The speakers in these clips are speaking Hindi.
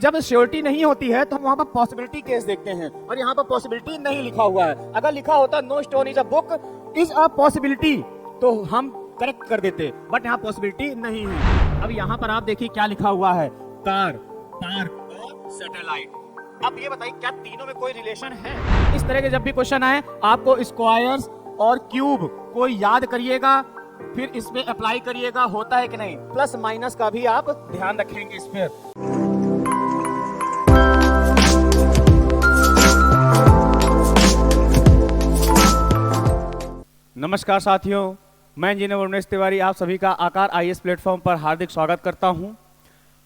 जब श्योरिटी नहीं होती है तो हम वहां पर पॉसिबिलिटी केस देखते हैं, और यहाँ पर पॉसिबिलिटी नहीं लिखा हुआ है। अगर लिखा होता no stone is a book is a possibility तो हम करेक्ट कर देते, बट यहाँ पॉसिबिलिटी नहीं है। अब यहाँ पर आप देखिए क्या लिखा हुआ है, कार, पार्क और सैटेलाइट। अब ये बताइए क्या तीनों में कोई रिलेशन है? इस तरह के जब भी क्वेश्चन आए आपको स्क्वायर्स और क्यूब को याद करिएगा, फिर इसमें अप्लाई करिएगा होता है कि नहीं। प्लस माइनस का भी आप ध्यान रखेंगे इस पर। नमस्कार साथियों, मैं इंजीनियर वरुणेश तिवारी आप सभी का आकार आईएएस प्लेटफॉर्म पर हार्दिक स्वागत करता हूं।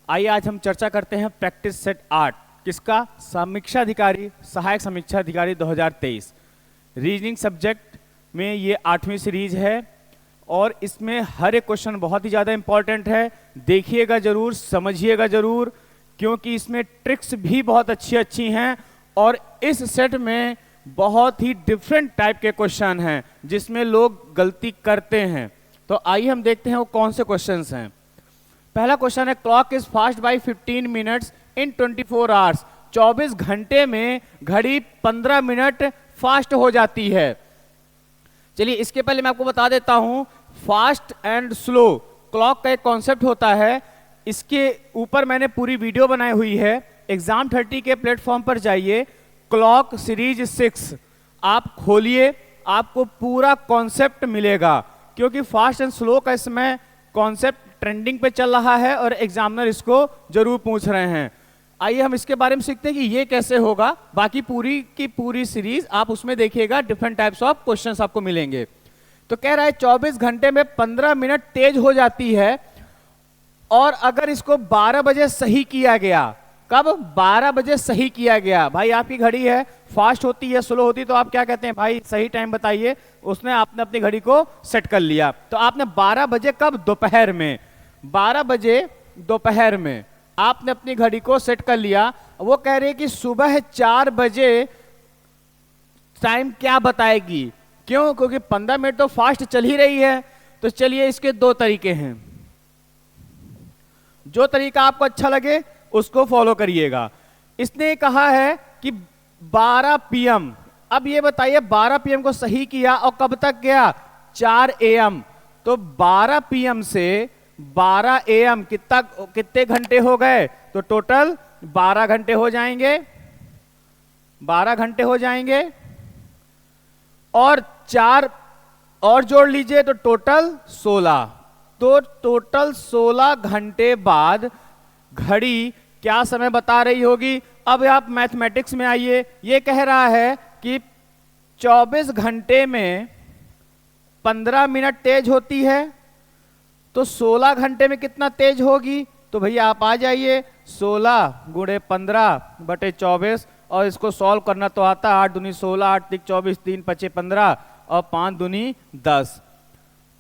आइए आज हम चर्चा करते हैं प्रैक्टिस सेट 8, किसका? समीक्षा अधिकारी, सहायक समीक्षा अधिकारी 2023। रीजनिंग सब्जेक्ट में ये 8वीं सीरीज है और इसमें हर एक क्वेश्चन बहुत ही ज़्यादा इंपॉर्टेंट है। देखिएगा जरूर, समझिएगा जरूर, क्योंकि इसमें ट्रिक्स भी बहुत अच्छी हैं और इस सेट में बहुत ही डिफरेंट टाइप के क्वेश्चन हैं जिसमें लोग गलती करते हैं। तो आइए हम देखते हैं वो कौन से क्वेश्चंस हैं। पहला क्वेश्चन है, clock is fast by 15 minutes in 24 hours. 24 घंटे में घड़ी 15 मिनट फास्ट हो जाती है। चलिए इसके पहले मैं आपको बता देता हूं, फास्ट एंड स्लो क्लॉक का एक कॉन्सेप्ट होता है। इसके ऊपर मैंने पूरी वीडियो बनाई हुई है। एग्जाम 30 के प्लेटफॉर्म पर जाइए, क्लॉक सीरीज 6 आप खोलिए, आपको पूरा कॉन्सेप्ट मिलेगा, क्योंकि फास्ट एंड स्लो का इसमें कॉन्सेप्ट ट्रेंडिंग पे चल रहा है और एग्जामिनर इसको जरूर पूछ रहे हैं। आइए हम इसके बारे में सीखते हैं कि ये कैसे होगा। बाकी पूरी की पूरी सीरीज आप उसमें देखिएगा, डिफरेंट टाइप्स ऑफ क्वेश्चंस आपको मिलेंगे। तो कह रहा है 24 घंटे में 15 मिनट तेज हो जाती है, और अगर इसको 12 बजे सही किया गया, कब? 12 बजे सही किया गया। भाई आपकी घड़ी है, फास्ट होती है, स्लो होती है, तो आप क्या कहते हैं? भाई सही टाइम बताइए। उसने आपने अपनी घड़ी को सेट कर लिया, तो आपने 12 बजे कब? दोपहर में। 12 बजे दोपहर में आपने अपनी घड़ी को सेट कर लिया। वो कह रहे हैं कि सुबह 4 बजे टाइम क्या बताएगी? क्यों? क्योंकि 15 मिनट तो फास्ट चल ही रही है। तो चलिए इसके दो तरीके हैं, जो तरीका आपको अच्छा लगे उसको फॉलो करिएगा। इसने कहा है कि 12 PM। अब ये बताइए 12 PM को सही किया और कब तक गया? 4 AM। तो 12 PM से 12 AM कितने घंटे हो गए? तो टोटल 12 घंटे हो जाएंगे, 12 घंटे हो जाएंगे, और 4 और जोड़ लीजिए तो टोटल 16। तो टोटल 16 घंटे बाद घड़ी क्या समय बता रही होगी? अब आप मैथमेटिक्स में आइए। ये कह रहा है कि 24 घंटे में 15 मिनट तेज होती है, तो 16 घंटे में कितना तेज होगी? तो भैया आप आ जाइए, 16 × 15/24, और इसको सॉल्व करना तो आता है। 8 दूनी 16, 8 तिक 24, 3 पचे 15 और 5 दूनी 10।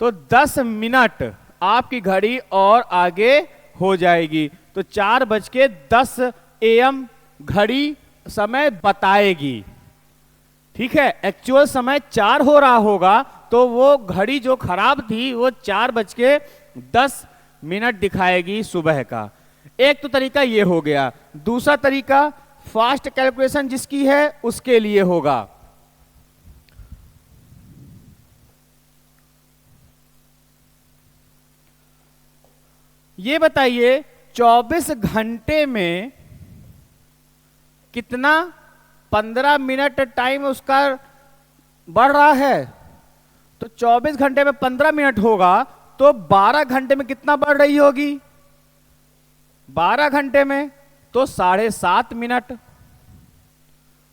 तो 10 मिनट आपकी घड़ी और आगे हो जाएगी। तो 4:10 AM घड़ी समय बताएगी। ठीक है, एक्चुअल समय 4 हो रहा होगा, तो वो घड़ी जो खराब थी वो 4:10 दिखाएगी सुबह का। एक तो तरीका ये हो गया। दूसरा तरीका फास्ट कैलकुलेशन जिसकी है उसके लिए होगा। ये बताइए 24 घंटे में कितना 15 मिनट टाइम उसका बढ़ रहा है? तो 24 घंटे में 15 मिनट होगा, तो 12 घंटे में कितना बढ़ रही होगी? 12 घंटे में तो 7.5 मिनट,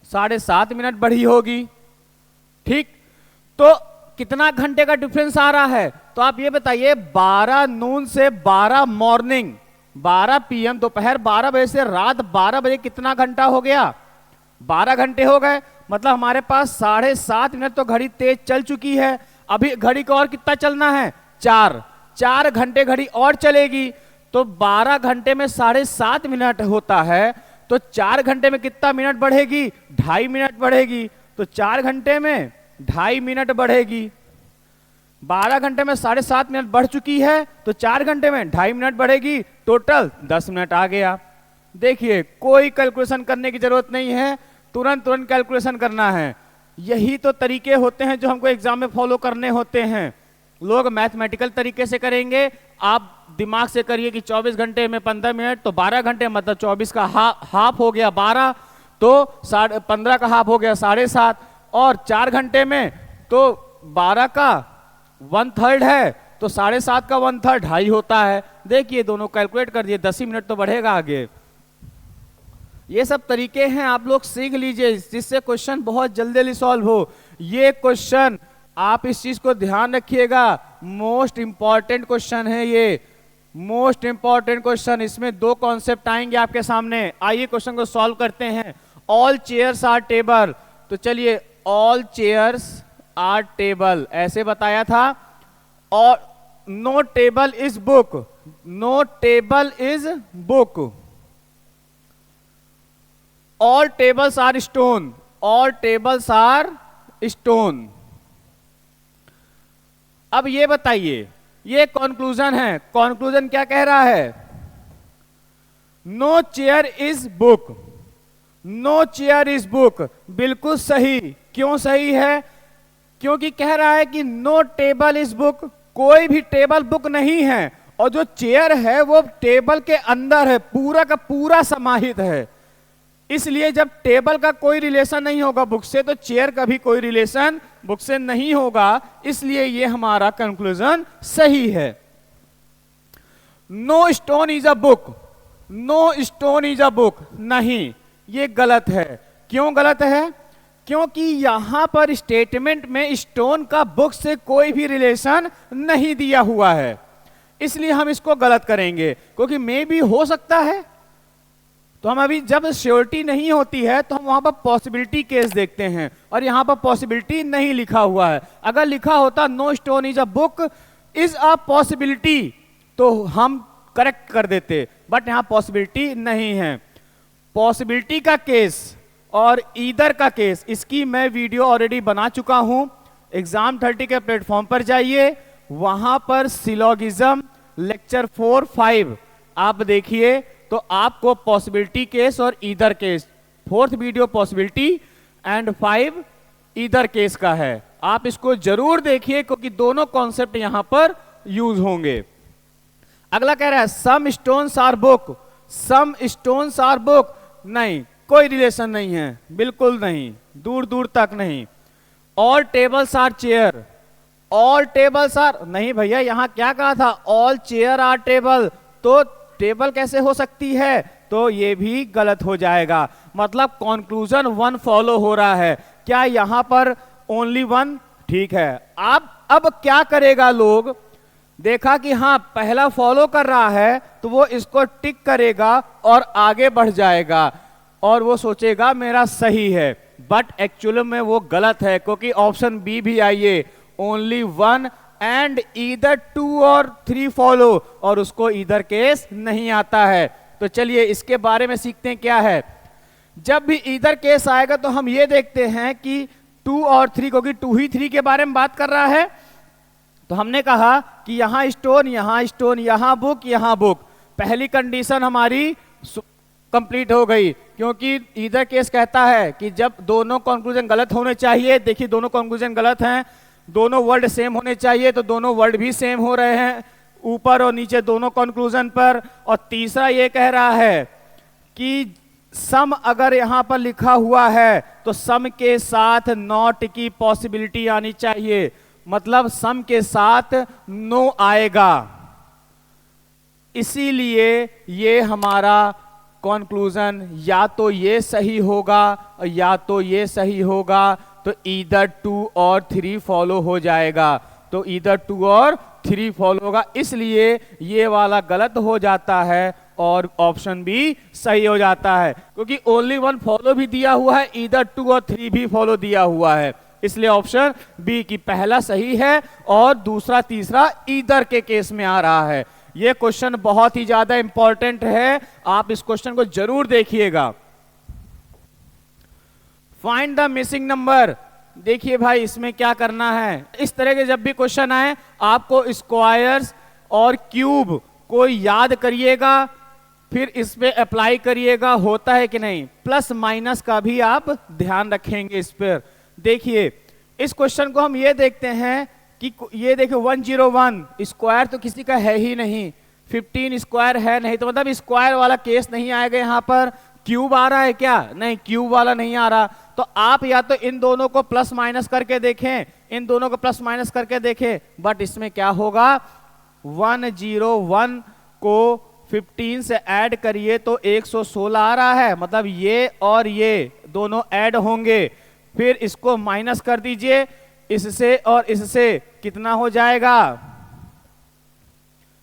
7.5 मिनट बढ़ी होगी। ठीक, तो कितना घंटे का डिफरेंस आ रहा है? तो आप ये बताइए 12 नून से 12 मॉर्निंग, 12 PM दोपहर 12 बजे से रात 12 बजे कितना घंटा हो गया? 12 घंटे हो गए। मतलब हमारे पास 7.5 मिनट तो घड़ी तेज चल चुकी है। अभी घड़ी को और कितना चलना है? 4 घंटे घड़ी और चलेगी। तो 12 घंटे में 7.5 मिनट होता है, तो 4 घंटे में कितना मिनट बढ़ेगी? 2.5 मिनट बढ़ेगी। तो 4 घंटे में 2.5 मिनट बढ़ेगी। 12 घंटे में 7.5 मिनट बढ़ चुकी है, तो 4 घंटे में 2.5 मिनट बढ़ेगी, टोटल 10 मिनट आ गया। देखिए कोई कैलकुलेशन करने की जरूरत नहीं है, तुरंत तुरंत कैलकुलेशन करना है। यही तो तरीके होते हैं जो हमको एग्जाम में फॉलो करने होते हैं। लोग मैथमेटिकल तरीके से करेंगे, आप दिमाग से करिए कि 24 घंटे में 15 मिनट तो 12 घंटे, मतलब 24 का हाफ हो गया 12, तो 15 का हाफ हो गया 7.5, और 4 घंटे में तो 12 का 1/3 है तो 7.5 का 1/3 2.5 होता है। देखिए दोनों कैलकुलेट कर दिए, 10 ही मिनट तो बढ़ेगा आगे। ये सब तरीके हैं, आप लोग सीख लीजिए जिससे क्वेश्चन बहुत जल्दी सॉल्व हो। ये क्वेश्चन आप इस चीज को ध्यान रखिएगा, मोस्ट इंपॉर्टेंट क्वेश्चन है ये, मोस्ट इंपॉर्टेंट क्वेश्चन। इसमें 2 कॉन्सेप्ट आएंगे आपके सामने। आइए क्वेश्चन को सॉल्व करते हैं। ऑल चेयर्स आर टेबल, तो चलिए ऑल चेयर्स आर टेबल ऐसे बताया था, और no table is book, no table is book. All tables are stone, all tables are stone. अब ये बताइए, ये कंक्लूजन है, कंक्लूजन क्या कह रहा है? No chair is book, no chair is book, बिल्कुल सही। क्यों सही है? क्योंकि कह रहा है कि नो टेबल इज बुक, कोई भी टेबल बुक नहीं है, और जो चेयर है वो टेबल के अंदर है, पूरा का पूरा समाहित है। इसलिए जब टेबल का कोई रिलेशन नहीं होगा बुक से, तो चेयर का भी कोई रिलेशन बुक से नहीं होगा। इसलिए ये हमारा कंक्लूजन सही है। No stone is a book, no stone is a book, नहीं, ये गलत है। क्यों गलत है? क्योंकि यहां पर स्टेटमेंट में स्टोन का बुक से कोई भी रिलेशन नहीं दिया हुआ है, इसलिए हम इसको गलत करेंगे। क्योंकि मे भी हो सकता है, तो हम अभी जब श्योरिटी नहीं होती है तो हम वहां पर पॉसिबिलिटी केस देखते हैं, और यहां पर पॉसिबिलिटी नहीं लिखा हुआ है। अगर लिखा होता no stone is a book is a possibility, तो हम करेक्ट कर देते, बट यहां पॉसिबिलिटी नहीं है। पॉसिबिलिटी का केस और ईदर का केस, इसकी मैं वीडियो ऑलरेडी बना चुका हूं। एग्जाम 30 के प्लेटफॉर्म पर जाइए, वहां पर सिलोगिज्म लेक्चर 4-5 आप देखिए, तो आपको पॉसिबिलिटी केस और either case, 4th video possibility and 5 either case का है, आप इसको जरूर देखिए क्योंकि दोनों कॉन्सेप्ट यहां पर यूज होंगे। अगला कह रहा है some stones are book, some stones are book, नहीं, कोई रिलेशन नहीं है, बिल्कुल नहीं, दूर दूर तक नहीं। All tables are chair, all tables are, नहीं भैया यहां क्या कहा था? ऑल चेयर आर टेबल, तो टेबल कैसे हो सकती है? तो ये भी गलत हो जाएगा। मतलब कंक्लूजन 1 फॉलो हो रहा है, क्या यहां पर ओनली 1? ठीक है। अब क्या करेगा लोग? देखा कि हाँ पहला फॉलो कर रहा है, तो वो इसको टिक करेगा और आगे बढ़ जाएगा, और वो सोचेगा मेरा सही है, बट एक्चुअली में वो गलत है। क्योंकि ऑप्शन बी भी आइए, ओनली 1 एंड ईदर 2 और 3 फॉलो, और उसको ईदर केस नहीं आता है। तो चलिए इसके बारे में सीखते हैं क्या है। जब भी ईदर केस आएगा तो हम ये देखते हैं कि 2 और 3, क्योंकि 2 ही 3 के बारे में बात कर रहा है, तो हमने कहा कि यहां स्टोन, यहां स्टोन, यहां बुक, यहां बुक। पहली कंडीशन हमारी कंप्लीट हो गई, क्योंकि ईदर केस कहता है कि जब दोनों कंक्लूजन गलत होने चाहिए, देखिए दोनों कंक्लूजन गलत हैं, दोनों वर्ड सेम होने चाहिए, तो दोनों वर्ड भी सेम हो रहे हैं ऊपर और नीचे दोनों कंक्लूजन पर। और तीसरा ये कह रहा है कि सम अगर यहां पर लिखा हुआ है तो सम के साथ नॉट की पॉसिबिलिटी आनी चाहिए, मतलब सम के साथ नो आएगा। इसीलिए ये हमारा कंक्लूजन या तो ये सही होगा या तो ये सही होगा, तो ईदर 2 और 3 फॉलो हो जाएगा, तो ईदर 2 और 3 फॉलो होगा। इसलिए ये वाला गलत हो जाता है और ऑप्शन बी सही हो जाता है, क्योंकि ओनली 1 फॉलो भी दिया हुआ है, ईदर 2 और 3 भी फॉलो दिया हुआ है। इसलिए ऑप्शन बी की पहला सही है और दूसरा तीसरा ईदर के केस में आ रहा है। यह क्वेश्चन बहुत ही ज्यादा इंपॉर्टेंट है, आप इस क्वेश्चन को जरूर देखिएगा। फाइंड द मिसिंग नंबर, देखिए भाई इसमें क्या करना है। इस तरह के जब भी क्वेश्चन आए आपको स्क्वायर्स और क्यूब को याद करिएगा, फिर इस पे अप्लाई करिएगा, होता है कि नहीं। प्लस माइनस का भी आप ध्यान रखेंगे इस पर। देखिए इस क्वेश्चन को हम ये देखते हैं कि ये देखिए 101 स्क्वायर तो किसी का है ही नहीं, 15 स्क्वायर है नहीं, तो मतलब स्क्वायर वाला केस नहीं आएगा। यहाँ पर क्यूब आ रहा है क्या? नहीं, क्यूब वाला नहीं आ रहा। तो आप या तो इन दोनों को प्लस माइनस करके देखें, इन दोनों को प्लस माइनस करके देखें, बट इसमें क्या होगा, 101 को 15 से ऐड करिए तो 116 आ रहा है, मतलब ये और ये दोनों ऐड होंगे। फिर इसको माइनस कर दीजिए इससे और इससे, कितना हो जाएगा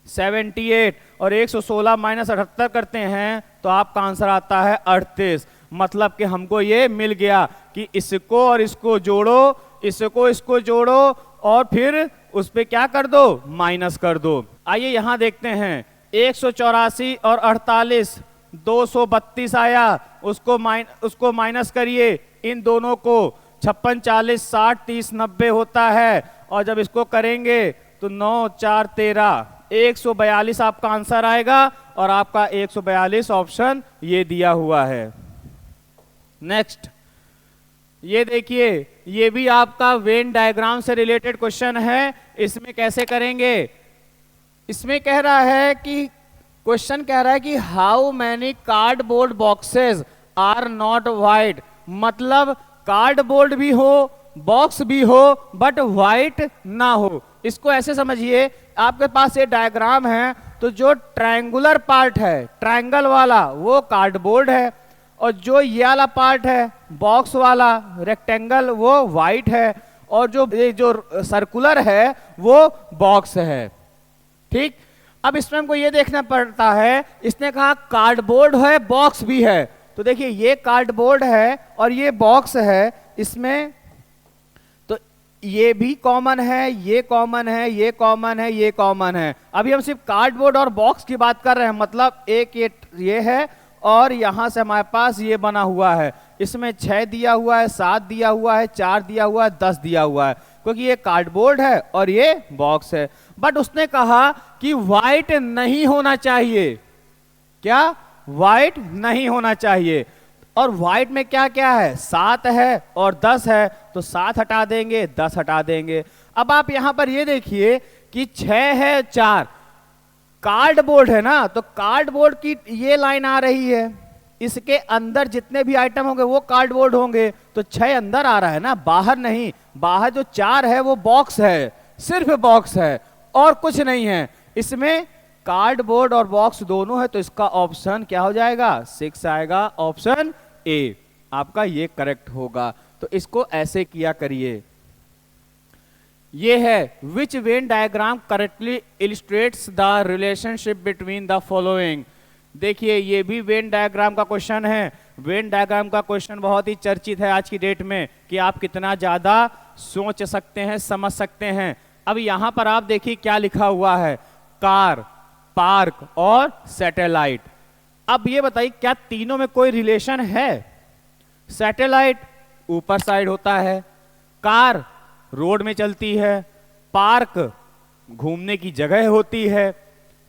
78, और 116 माइनस 78 करते हैं तो आपका आंसर आता है 38। मतलब कि हमको ये मिल गया कि इसको और इसको जोड़ो, इसको इसको जोड़ो और फिर उस पे क्या कर दो, माइनस कर दो। आइए यहां देखते हैं 184 और 48, 232 आया, उसको माइनस करिए इन दोनों को, 56 40 60 30 90 होता है, और जब इसको करेंगे तो 9 4 13, 142 आपका आंसर आएगा, और आपका 142 ऑप्शन ये दिया हुआ है। नेक्स्ट ये देखिए, ये भी आपका वेन डायग्राम से रिलेटेड क्वेश्चन है। इसमें कैसे करेंगे, इसमें कह रहा है कि क्वेश्चन कह रहा है कि how many cardboard boxes are not white, मतलब कार्डबोर्ड भी हो बॉक्स भी हो बट वाइट ना हो। इसको ऐसे समझिए, आपके पास ये डायग्राम है तो जो ट्रायंगुलर पार्ट है, ट्रायंगल वाला, वो कार्डबोर्ड है, और जो ये वाला पार्ट है बॉक्स वाला रेक्टेंगल, वो वाइट है, और जो सर्कुलर है वो बॉक्स है। ठीक, अब इसमें हमको ये देखना पड़ता है, इसने कहा कार्डबोर्ड है बॉक्स भी है, तो देखिए ये कार्डबोर्ड है और ये बॉक्स है, इसमें तो ये भी कॉमन है, ये कॉमन है, ये कॉमन है, ये कॉमन है। अभी हम सिर्फ कार्डबोर्ड और बॉक्स की बात कर रहे हैं, मतलब एक ये है और यहां से हमारे पास ये बना हुआ है, इसमें 6 दिया हुआ है, 7 दिया हुआ है, 4 दिया हुआ है, 10 दिया हुआ है, क्योंकि ये कार्डबोर्ड है और ये बॉक्स है। बट उसने कहा कि वाइट नहीं होना चाहिए, क्या, वाइट नहीं होना चाहिए। और वाइट में क्या क्या है, 7 है और 10 है, तो 7 हटा देंगे, 10 हटा देंगे। अब आप यहां पर ये देखिए कि 6 है 4, कार्डबोर्ड है ना, तो कार्डबोर्ड की ये लाइन आ रही है, इसके अंदर जितने भी आइटम होंगे वो कार्डबोर्ड होंगे, तो 6 अंदर आ रहा है ना, बाहर नहीं। बाहर जो 4 है वो बॉक्स है, सिर्फ बॉक्स है और कुछ नहीं है। इसमें कार्डबोर्ड और बॉक्स दोनों है, तो इसका ऑप्शन क्या हो जाएगा, 6 आएगा, ऑप्शन ए आपका ये करेक्ट होगा। तो इसको ऐसे किया करिए। ये है which Venn diagram correctly illustrates the relationship between the following. देखिए ये भी वेन डायग्राम का क्वेश्चन है। वेन डायग्राम का क्वेश्चन बहुत ही चर्चित है आज की डेट में कि आप कितना ज्यादा सोच सकते हैं, समझ सकते हैं। अब यहां पर आप देखिए क्या लिखा हुआ है, कार, पार्क और सैटेलाइट। अब ये बताइए क्या तीनों में कोई रिलेशन है? सैटेलाइट ऊपर साइड होता है, कार रोड में चलती है, पार्क घूमने की जगह होती है,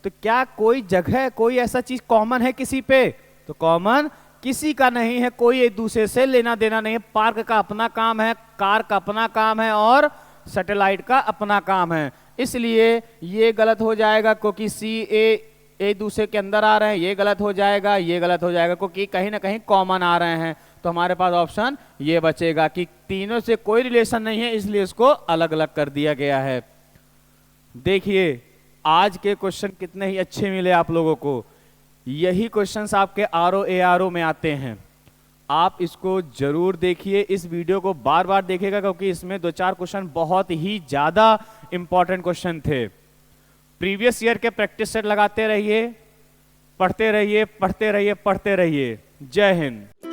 तो क्या कोई जगह, कोई ऐसा चीज कॉमन है किसी पे? तो कॉमन किसी का नहीं है, कोई एक दूसरे से लेना देना नहीं है। पार्क का अपना काम है, कार का अपना काम है और सैटेलाइट का अपना काम है, इसलिए ये गलत हो जाएगा क्योंकि सी ए एक दूसरे के अंदर आ रहे हैं, ये गलत हो जाएगा, ये गलत हो जाएगा क्योंकि कहीं ना कहीं कॉमन आ रहे हैं। तो हमारे पास ऑप्शन ये बचेगा कि तीनों से कोई रिलेशन नहीं है, इसलिए इसको अलग अलग कर दिया गया है। देखिए आज के क्वेश्चन कितने ही अच्छे मिले आप लोगों को। यही क्वेश्चंस आपके आरओ एआरओ में आते हैं। आप इसको जरूर देखिए, इस वीडियो को बार बार देखिएगा क्योंकि इसमें 2-4 क्वेश्चन बहुत ही ज्यादा इंपॉर्टेंट क्वेश्चन थे। प्रीवियस ईयर के प्रैक्टिस सेट लगाते रहिए, पढ़ते रहिए, पढ़ते रहिए, पढ़ते रहिए। जय हिंद।